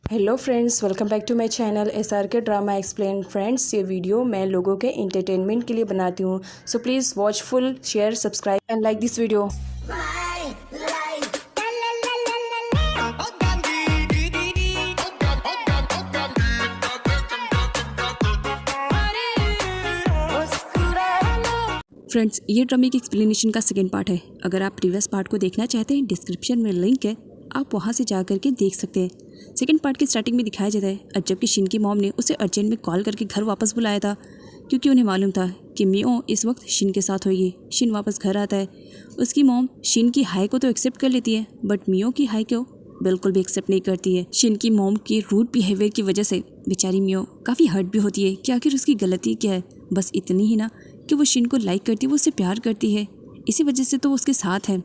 Hello friends, welcome back to my channel SRK drama explain. Friends, ये video मैं लोगों के एंटरटेनमेंट के लिए बनाती हूँ, so please watch full, share, subscribe and like this video. Friends, ये ड्रामे की एक्सप्लेनेशन का सेकेंड पार्ट है। अगर आप प्रीवियस पार्ट को देखना चाहते हैं, डिस्क्रिप्शन में लिंक है, आप वहाँ से जा करके देख सकते हैं। सेकेंड पार्ट के स्टार्टिंग में दिखाया जाता है जबकि शिन की मॉम ने उसे अर्जेंट में कॉल करके घर वापस बुलाया था, क्योंकि उन्हें मालूम था कि मियो इस वक्त शिन के साथ होगी। शिन वापस घर आता है। उसकी मॉम शिन की हाई को तो एक्सेप्ट कर लेती है, बट मियो की हाई को बिल्कुल भी एक्सेप्ट नहीं करती है। शिन की मॉम की रूड बिहेवियर की वजह से बेचारी मियो काफ़ी हर्ट भी होती है कि आखिर उसकी गलती क्या है। बस इतनी ही ना कि वो शिन को लाइक करती है, वो उससे प्यार करती है, इसी वजह से तो वो उसके साथ है।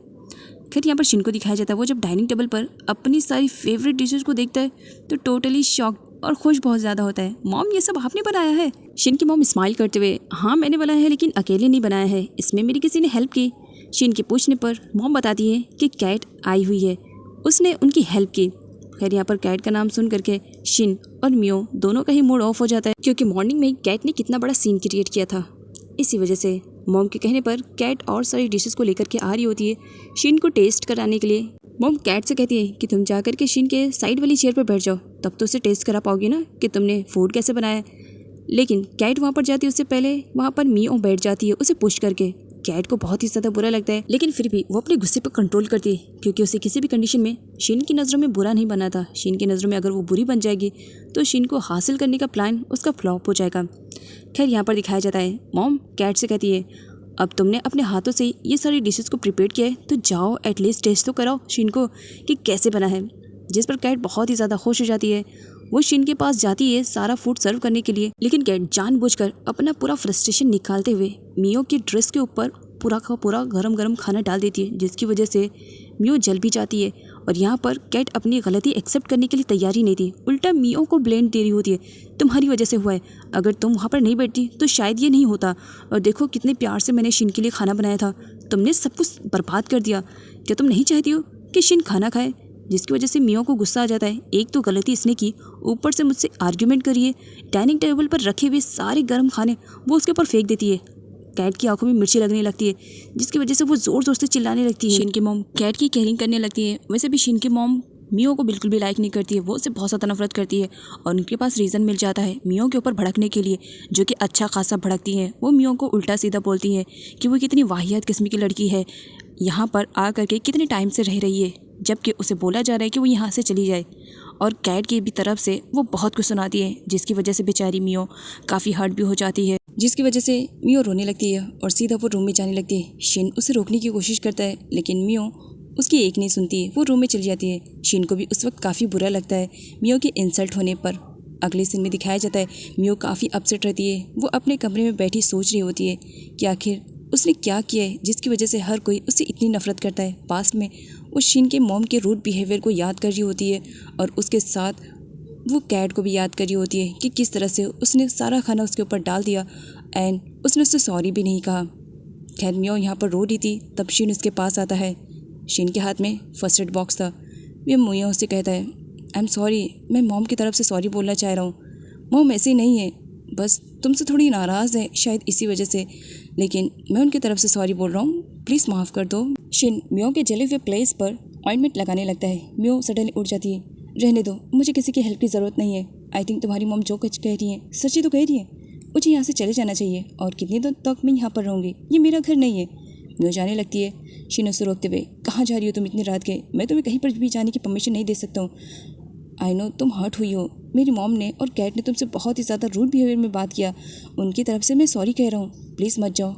खैर, यहाँ पर शिन को दिखाया जाता है वो जब डाइनिंग टेबल पर अपनी सारी फेवरेट डिशेज को देखता है तो टोटली शॉक्ड और खुश बहुत ज़्यादा होता है। मॉम, ये सब आपने बनाया है? शिन की मॉम स्माइल करते हुए, हाँ मैंने बनाया है, लेकिन अकेले नहीं बनाया है, इसमें मेरी किसी ने हेल्प की। शिन के पूछने पर मॉम बताती है कि कैट आई हुई है, उसने उनकी हेल्प की। खैर, यहाँ पर कैट का नाम सुन करके शिन और मियो दोनों का ही मूड ऑफ हो जाता है, क्योंकि मॉर्निंग में कैट ने कितना बड़ा सीन क्रिएट किया था। इसी वजह से मॉम के कहने पर कैट और सारी डिशेस को लेकर के आ रही होती है शिन को टेस्ट कराने के लिए। मॉम कैट से कहती है कि तुम जा कर के शिन के साइड वाली चेयर पर बैठ जाओ, तब तो उसे टेस्ट करा पाओगी ना कि तुमने फूड कैसे बनाया है। लेकिन कैट वहाँ पर जाती है, उससे पहले वहाँ पर मियो बैठ जाती है उसे पुश करके। कैट को बहुत ही ज़्यादा बुरा लगता है, लेकिन फिर भी वो अपने गुस्से पर कंट्रोल करती है, क्योंकि उसे किसी भी कंडीशन में शिन की नज़रों में बुरा नहीं बना था। शिन की नज़रों में अगर वो बुरी बन जाएगी तो शिन को हासिल करने का प्लान उसका फ्लॉप हो जाएगा। खैर, यहाँ पर दिखाया जाता है मॉम कैट से कहती है, अब तुमने अपने हाथों से ये सारी डिशेस को प्रिपेयर किया है तो जाओ एटलीस्ट टेस्ट तो कराओ शिन को कि कैसे बना है। जिस पर कैट बहुत ही ज़्यादा खुश हो जाती है। वो शिन के पास जाती है सारा फूड सर्व करने के लिए, लेकिन कैट जानबूझकर अपना पूरा फ्रस्ट्रेशन निकालते हुए मियो की ड्रेस के ऊपर पूरा का पूरा गरम गरम खाना डाल देती है, जिसकी वजह से मियो जल भी जाती है। और यहाँ पर कैट अपनी गलती एक्सेप्ट करने के लिए तैयारी नहीं थी, उल्टा मियो को ब्लेम दे रही होती है, तुम्हारी वजह से हुआ है, अगर तुम वहाँ पर नहीं बैठती तो शायद ये नहीं होता। और देखो कितने प्यार से मैंने शिन के लिए खाना बनाया था, तुमने सब कुछ बर्बाद कर दिया। क्या तुम नहीं चाहती हो कि शिन खाना खाए? जिसकी वजह से मियो को गुस्सा आ जाता है। एक तो गलती इसने की, ऊपर से मुझसे आर्ग्यूमेंट करिए, डाइनिंग टेबल पर रखे हुए सारे गर्म खाने वो उसके ऊपर फेंक देती है। कैट की आंखों में मिर्ची लगने लगती है, जिसकी वजह से वो जोर जोर से चिल्लाने लगती है। शिन की मॉम कैट की केयरिंग करने लगती है। वैसे भी शिन की मॉम मियो को बिल्कुल भी लाइक नहीं करती है, वो उससे बहुत ज़्यादा नफरत करती है, और उनके पास रीज़न मिल जाता है मियो के ऊपर भड़कने के लिए, जो कि अच्छा खासा भड़कती है। वो मियो को उल्टा सीधा बोलती है कि वो कितनी वाहियात किस्म की लड़की है, यहाँ पर आ करके कितने टाइम से रह रही है, जबकि उसे बोला जा रहा है कि वो यहाँ से चली जाए। और कैट की भी तरफ से वो बहुत कुछ सुनाती है, जिसकी वजह से बेचारी मियो काफ़ी हर्ट भी हो जाती है, जिसकी वजह से मियो रोने लगती है और सीधा वो रूम में जाने लगती है। शिन उसे रोकने की कोशिश करता है, लेकिन मियो उसकी एक नहीं सुनती है, वो रूम में चली जाती है। शिन को भी उस वक्त काफ़ी बुरा लगता है मियो के इंसल्ट होने पर। अगले सीन में दिखाया जाता है मियो काफ़ी अपसेट रहती है, वो अपने कमरे में बैठी सोच रही होती है कि आखिर उसने क्या किया है जिसकी वजह से हर कोई उससे इतनी नफरत करता है। पास्ट में वो शिन के मॉम के रूड बिहेवियर को याद कर रही होती है, और उसके साथ वो कैट को भी याद कर रही होती है कि किस तरह से उसने सारा खाना उसके ऊपर डाल दिया एंड उसने उससे सॉरी भी नहीं कहा। खैर, मियो यहाँ पर रो रही थी, तब शिन उसके पास आता है। शिन के हाथ में फर्स्ट एड बॉक्स था। वे मियो उससे कहता है, आई एम सॉरी, मैं मॉम की तरफ से सॉरी बोलना चाह रहा हूँ। मॉम ऐसे ही नहीं है, बस तुमसे थोड़ी नाराज़ है शायद इसी वजह से, लेकिन मैं उनकी तरफ से सॉरी बोल रहा हूँ, प्लीज़ माफ़ कर दो। शिन मियो के जले हुए प्लेस पर ऑइंटमेंट लगाने लगता है। मियो सडनली उठ जाती है, रहने दो, मुझे किसी की हेल्प की ज़रूरत नहीं है। आई थिंक तुम्हारी मॉम जो कुछ कह रही है सच्ची तो कह रही है, मुझे यहाँ से चले जाना चाहिए, और कितनी देर तक मैं यहाँ पर रहूँगी, ये मेरा घर नहीं है। मियो जाने लगती है। शिन उसे रोकते हुए, कहाँ जा रही हो तुम इतनी रात के? मैं तुम्हें कहीं पर भी जाने की परमिशन नहीं दे सकता हूँ। आई नो तुम हर्ट हुई हो, मेरी मॉम ने और कैट ने तुमसे बहुत ही ज़्यादा रूड बिहेवियर में बात किया, उनकी तरफ से मैं सॉरी कह रहा हूँ, प्लीज़ मत जाओ।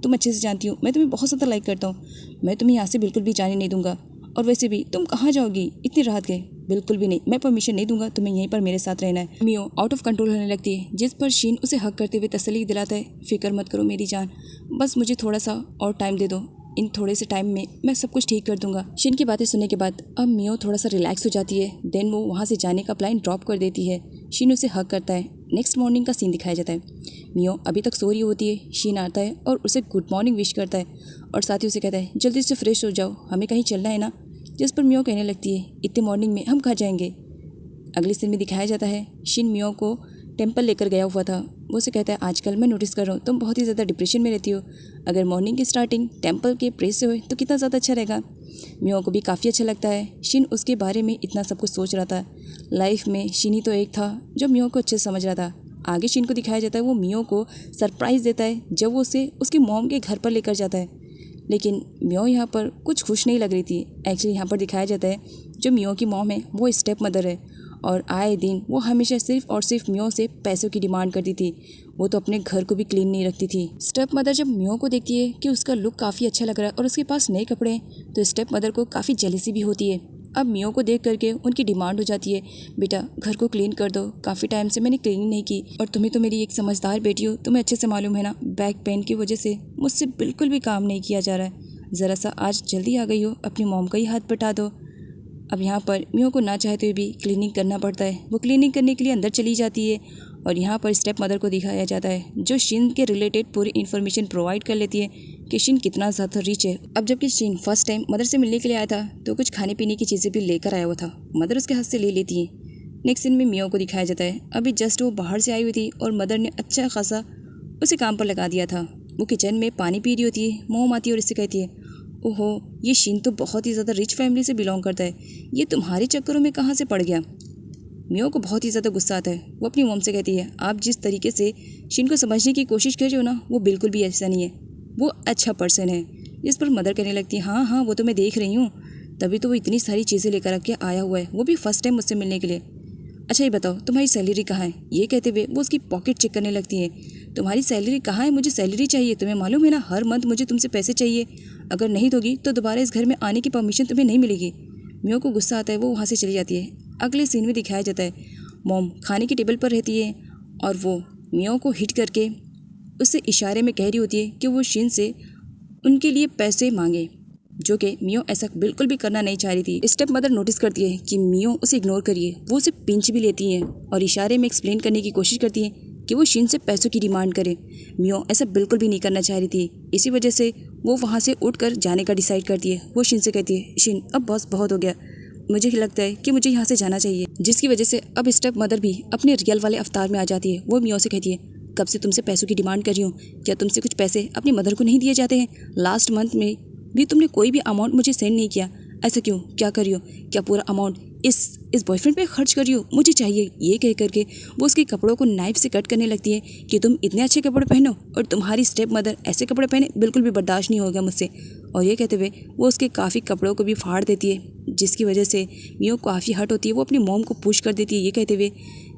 तुम अच्छे से जानती हो मैं तुम्हें बहुत ज़्यादा लाइक करता हूँ, मैं तुम्हें यहाँ से बिल्कुल भी जाने नहीं दूंगा। और वैसे भी तुम कहाँ जाओगी इतनी रात के? बिल्कुल भी नहीं, मैं परमिशन नहीं दूंगा, तुम्हें यहीं पर मेरे साथ रहना है। मियो आउट ऑफ कंट्रोल होने लगती है, जिस पर शिन उसे हक करते हुए तसल्ली दिलाता है, फिक्र मत करो मेरी जान, बस मुझे थोड़ा सा और टाइम दे दो, इन थोड़े से टाइम में मैं सब कुछ ठीक कर दूंगा। शिन की बातें सुनने के बाद अब मियो थोड़ा सा रिलैक्स हो जाती है। देन वो वहाँ से जाने का प्लान ड्रॉप कर देती है। शिन उसे हक करता है। नेक्स्ट मॉर्निंग का सीन दिखाया जाता है। मियो अभी तक सो रही होती है। शिन आता है और उसे गुड मॉर्निंग विश करता है, और साथ ही उसे कहता है जल्दी से फ्रेश हो जाओ, हमें कहीं चलना है ना। जिस पर मियो कहने लगती है, इतने मॉर्निंग में हम कहाँ जाएंगे? अगली सीन में दिखाया जाता है शिन मियो को टेंपल लेकर गया हुआ था। वो उसे कहता है आजकल मैं नोटिस कर रहा हूँ तुम बहुत ही ज़्यादा डिप्रेशन में रहती हो, अगर मॉर्निंग की स्टार्टिंग टेंपल के प्रेस से हो तो कितना ज़्यादा अच्छा रहेगा। मियो को भी काफ़ी अच्छा लगता है। शिन उसके बारे में इतना सब कुछ सोच रहा था। लाइफ में शिन ही तो एक था जो मियो को अच्छे से समझ रहा था। आगे शिन को दिखाया जाता है वो मियो को सरप्राइज़ देता है जब वो उसे उसकी मॉम के घर पर लेकर जाता है, लेकिन मियो यहाँ पर कुछ खुश नहीं लग रही थी। एक्चुअली यहाँ पर दिखाया जाता है जो मियो की मॉम है वो स्टेप मदर है और आए दिन वो हमेशा सिर्फ और सिर्फ मियो से पैसों की डिमांड करती थी। वो तो अपने घर को भी क्लीन नहीं रखती थी। स्टेप मदर जब मियो को देखती है कि उसका लुक काफ़ी अच्छा लग रहा है और उसके पास नए कपड़े हैं तो स्टेप मदर को काफ़ी जेलसी भी होती है। अब मियो को देख करके उनकी डिमांड हो जाती है, बेटा घर को क्लीन कर दो, काफ़ी टाइम से मैंने क्लीन नहीं की और तुम्हें तो मेरी एक समझदार बेटी हो, तुम्हें अच्छे से मालूम है ना बैक पेन की वजह से मुझसे बिल्कुल भी काम नहीं किया जा रहा है, ज़रा सा आज जल्दी आ गई हो, अपनी मॉम का ही हाथ बटा दो। अब यहाँ पर मियो को ना चाहते हुए भी क्लीनिंग करना पड़ता है। वो क्लीनिंग करने के लिए अंदर चली जाती है और यहाँ पर स्टेप मदर को दिखाया जाता है जो शिन के रिलेटेड पूरी इन्फॉर्मेशन प्रोवाइड कर लेती है कि शिन कितना ज़्यादा रिच है। अब जबकि शिन फर्स्ट टाइम मदर से मिलने के लिए आया था तो कुछ खाने पीने की चीज़ें भी लेकर आया हुआ था। मदर उसके हाथ से ले लेती है। नेक्स्ट सीन में मियो को दिखाया जाता है अभी जस्ट वो बाहर से आई हुई थी और मदर ने अच्छा खासा उसे काम पर लगा दिया था। वो किचन में पानी पी रही होती है, मोम आती है और इससे कहती है ओहो ये शिन तो बहुत ही ज़्यादा रिच फैमिली से बिलोंग करता है, ये तुम्हारे चक्करों में कहाँ से पड़ गया। मियो को बहुत ही ज़्यादा गुस्सा आता है। वो अपनी मॉम से कहती है आप जिस तरीके से शिन को समझने की कोशिश कर रहे हो ना वो बिल्कुल भी ऐसा नहीं है, वो अच्छा पर्सन है। इस पर मदर कहने लगती है हाँ हाँ वो तो मैं देख रही हूँ, तभी तो वो इतनी सारी चीज़ें लेकर के आया हुआ है, वो भी फर्स्ट टाइम मुझसे मिलने के लिए। अच्छा ये बताओ तुम्हारी सैलरी कहाँ है। ये कहते हुए वो उसकी पॉकेट चेक करने लगती है। तुम्हारी सैलरी कहाँ है, मुझे सैलरी चाहिए, तुम्हें मालूम है ना हर मंथ मुझे तुमसे पैसे चाहिए, अगर नहीं दोगी तो दोबारा इस घर में आने की परमिशन तुम्हें नहीं मिलेगी। मियो को गुस्सा आता है, वो वहाँ से चली जाती है। अगले सीन में दिखाया जाता है मॉम खाने की टेबल पर रहती है और वो मियो को हिट करके उससे इशारे में कह रही होती है कि वो शिन से उनके लिए पैसे मांगे, जो कि मियो ऐसा बिल्कुल भी करना नहीं चाह रही थी। स्टेप मदर नोटिस करती है कि मियो उसे इग्नोर करिए, वो उसे पिंच भी लेती हैं और इशारे में एक्सप्लेन करने की कोशिश करती है कि वो शिन से पैसों की डिमांड करे। मियो ऐसा बिल्कुल भी नहीं करना चाह रही थी, इसी वजह से वो वहाँ से उठकर जाने का डिसाइड करती है। वो शिन से कहती है शिन अब बस बहुत हो गया, मुझे लगता है कि मुझे यहाँ से जाना चाहिए, जिसकी वजह से अब स्टेप मदर भी अपने रियल वाले अवतार में आ जाती है। वो मियो से कहती है कब से तुमसे पैसों की डिमांड कर रही हूँ, क्या तुमसे कुछ पैसे अपनी मदर को नहीं दिए जाते हैं? लास्ट मंथ में भी तुमने कोई भी अमाउंट मुझे सेंड नहीं किया, ऐसा क्यों, क्या कर रही हो? क्या पूरा अमाउंट इस बॉयफ्रेंड पे खर्च कर रही हो? मुझे चाहिए। ये कह करके वो उसके कपड़ों को नाइफ से कट करने लगती है कि तुम इतने अच्छे कपड़े पहनो और तुम्हारी स्टेप मदर ऐसे कपड़े पहने, बिल्कुल भी बर्दाश्त नहीं होगा मुझसे। और ये कहते हुए वो उसके काफ़ी कपड़ों को भी फाड़ देती है, जिसकी वजह से मियो काफ़ी हर्ट होती है। वो अपनी मॉम को पुश कर देती है ये कहते हुए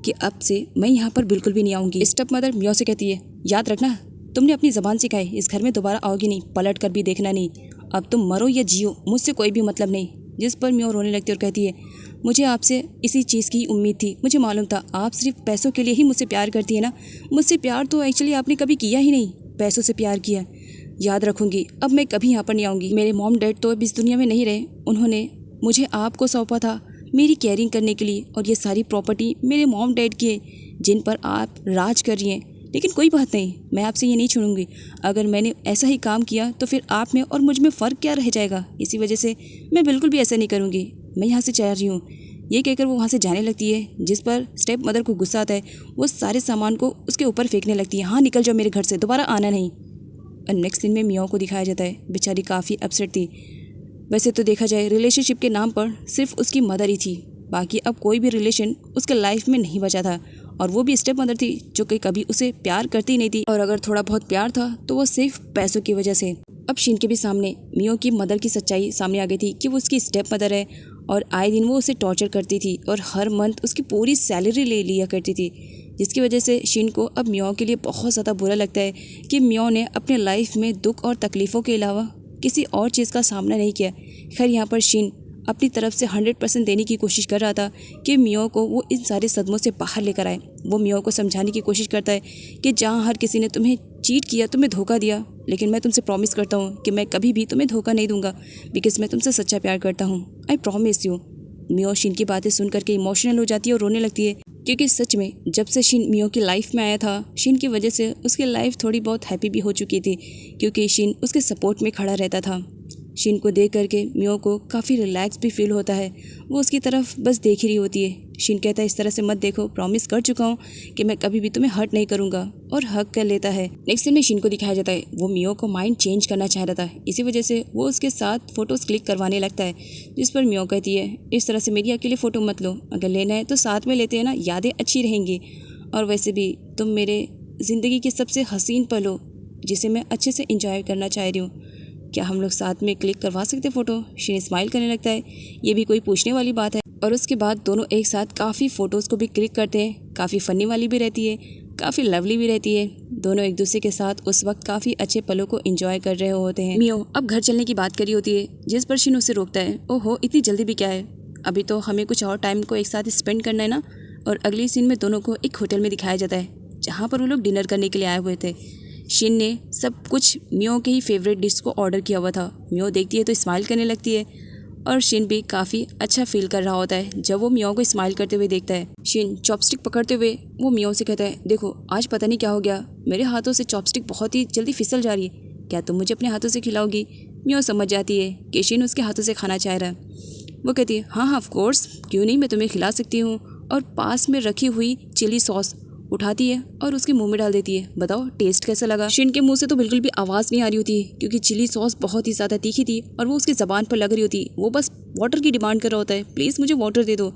कि अब से मैं यहाँ पर बिल्कुल भी नहीं आऊँगी। स्टेप मदर मियो से कहती है याद रखना तुमने अपनी ज़बान सिखाई, इस घर में दोबारा आओगी नहीं, पलट कर भी देखना नहीं, अब तुम मरो या जियो मुझसे कोई भी मतलब नहीं। जिस पर मियो रोने लगती है और कहती है मुझे आपसे इसी चीज़ की उम्मीद थी, मुझे मालूम था आप सिर्फ पैसों के लिए ही मुझसे प्यार करती है ना, मुझसे प्यार तो एक्चुअली आपने कभी किया ही नहीं, पैसों से प्यार किया। याद रखूँगी, अब मैं कभी यहाँ पर नहीं आऊँगी। मेरे मॉम डैड तो अब इस दुनिया में नहीं रहे, उन्होंने मुझे आपको सौंपा था मेरी केयरिंग करने के लिए और ये सारी प्रॉपर्टी मेरे मॉम डैड की है जिन पर आप राज कर रही हैं। लेकिन कोई बात नहीं, मैं आपसे ये नहीं छूऊंगी, अगर मैंने ऐसा ही काम किया तो फिर आप में और मुझ में फ़र्क क्या रह जाएगा, इसी वजह से मैं बिल्कुल भी ऐसा नहीं करूँगी, मैं यहाँ से जा रही हूँ। ये कहकर वो वहाँ से जाने लगती है, जिस पर स्टेप मदर को गुस्सा आता है। वो सारे सामान को उसके ऊपर फेंकने लगती है, हाँ निकल जाओ मेरे घर से, दोबारा आना नहीं। और नेक्स्ट सीन में मियो को दिखाया जाता है, बेचारी काफ़ी अपसेट थी। वैसे तो देखा जाए रिलेशनशिप के नाम पर सिर्फ उसकी मदर ही थी, बाकी अब कोई भी रिलेशन उसके लाइफ में नहीं बचा था और वो भी स्टेप मदर थी जो कि कभी उसे प्यार करती नहीं थी, और अगर थोड़ा बहुत प्यार था तो वो सिर्फ पैसों की वजह से। अब शिन के भी सामने मियो की मदर की सच्चाई सामने आ गई थी कि वो उसकी स्टेप मदर है और आए दिन वो उसे टॉर्चर करती थी और हर मंथ उसकी पूरी सैलरी ले लिया करती थी, जिसकी वजह से शिन को अब मियो के लिए बहुत ज़्यादा बुरा लगता है कि मियो ने अपने लाइफ में दुख और तकलीफ़ों के अलावा किसी और चीज़ का सामना नहीं किया। खैर यहाँ पर शिन अपनी तरफ से 100% देने की कोशिश कर रहा था कि मियो को वो इन सारे सदमों से बाहर लेकर आए। वो मियो को समझाने की कोशिश करता है कि जहाँ हर किसी ने तुम्हें चीट किया, तुम्हें धोखा दिया, लेकिन मैं तुमसे प्रॉमिस करता हूँ कि मैं कभी भी तुम्हें धोखा नहीं दूंगा, बिकॉज मैं तुमसे सच्चा प्यार करता हूँ, आई प्रॉमिस यू। मियो शिन की बातें सुन करके इमोशनल हो जाती है और रोने लगती है, क्योंकि सच में जब से शिन मियो की लाइफ में आया था, शिन की वजह से उसकी लाइफ थोड़ी बहुत हैप्पी भी हो चुकी थी, क्योंकि शिन उसके सपोर्ट में खड़ा रहता था। शिन को देख करके मियो को काफ़ी रिलैक्स भी फील होता है, वो उसकी तरफ बस देख ही रही होती है, शिन कहता है इस तरह से मत देखो, प्रॉमिस कर चुका हूँ कि मैं कभी भी तुम्हें हर्ट नहीं करूँगा, और हक कर लेता है। नेक्स्ट सीन में शिन को दिखाया जाता है वो मियो को माइंड चेंज करना चाह रहा था, इसी वजह से वो उसके साथ फ़ोटोज़ क्लिक करवाने लगता है, जिस पर मियो कहती है इस तरह से मेरी अकेले फ़ोटो मत लो, अगर लेना है तो साथ में लेते हैं ना, यादें अच्छी रहेंगी, और वैसे भी तुम मेरे ज़िंदगी के सबसे हसीन पल हो जिसे मैं अच्छे से इंजॉय करना चाह रही हूँ, क्या हम लोग साथ में क्लिक करवा सकते फ़ोटो। शिन स्माइल करने लगता है, ये भी कोई पूछने वाली बात है। और उसके बाद दोनों एक साथ काफ़ी फ़ोटोज़ को भी क्लिक करते हैं, काफ़ी फ़नी वाली भी रहती है, काफ़ी लवली भी रहती है। दोनों एक दूसरे के साथ उस वक्त काफ़ी अच्छे पलों को एंजॉय कर रहे होते हैं। मियो अब घर चलने की बात करी होती है, जिस पर शिन उसे रोकता है, ओहो इतनी जल्दी भी क्या है, अभी तो हमें कुछ और टाइम को एक साथ स्पेंड करना है ना। और अगली सीन में दोनों को एक होटल में दिखाया जाता है जहाँ पर वो लोग डिनर करने के लिए आए हुए थे। शिन ने सब कुछ मियो के ही फेवरेट डिश को ऑर्डर किया हुआ था। मियो देखती है तो स्माइल करने लगती है, और शिन भी काफ़ी अच्छा फील कर रहा होता है जब वो मियो को स्माइल करते हुए देखता है। शिन चॉपस्टिक पकड़ते हुए वो मियो से कहता है देखो आज पता नहीं क्या हो गया, मेरे हाथों से चॉपस्टिक बहुत ही जल्दी फिसल जा रही है, क्या तुम मुझे अपने हाथों से खिलाओगी। मियो समझ जाती है कि शिन उसके हाथों से खाना चाह रहा है। वो कहती है हाँ ऑफ कोर्स, क्यों नहीं, मैं तुम्हें खिला सकती हूँ, और पास में रखी हुई चिली सॉस उठाती है और उसके मुंह में डाल देती है। बताओ टेस्ट कैसा लगा। शिन के मुंह से तो बिल्कुल भी आवाज़ नहीं आ रही होती क्योंकि चिली सॉस बहुत ही ज़्यादा तीखी थी और वो उसकी ज़बान पर लग रही होती। वो बस वाटर की डिमांड कर रहा होता है, प्लीज़ मुझे वाटर दे दो,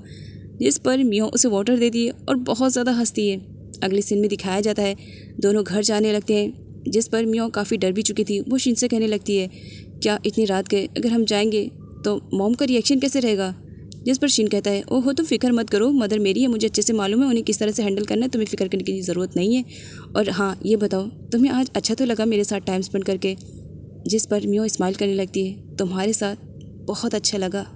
जिस पर मियो उसे वाटर देती है और बहुत ज़्यादा हंसती है। अगले सीन में दिखाया जाता है दोनों घर जाने लगते हैं, जिस पर मियो काफ़ी डर भी चुकी थी। वो शिन से कहने लगती है क्या इतनी रात गए, अगर हम जाएंगे तो मॉम का रिएक्शन कैसे रहेगा। जिस पर शिन कहता है ओहो तुम फिक्र मत करो, मदर मेरी है, मुझे अच्छे से मालूम है उन्हें किस तरह से हैंडल करना है, तुम्हें फिक्र करने की ज़रूरत नहीं है। और हाँ ये बताओ तुम्हें आज अच्छा तो लगा मेरे साथ टाइम स्पेंड करके। जिस पर मियो स्माइल करने लगती है तुम्हारे साथ बहुत अच्छा लगा।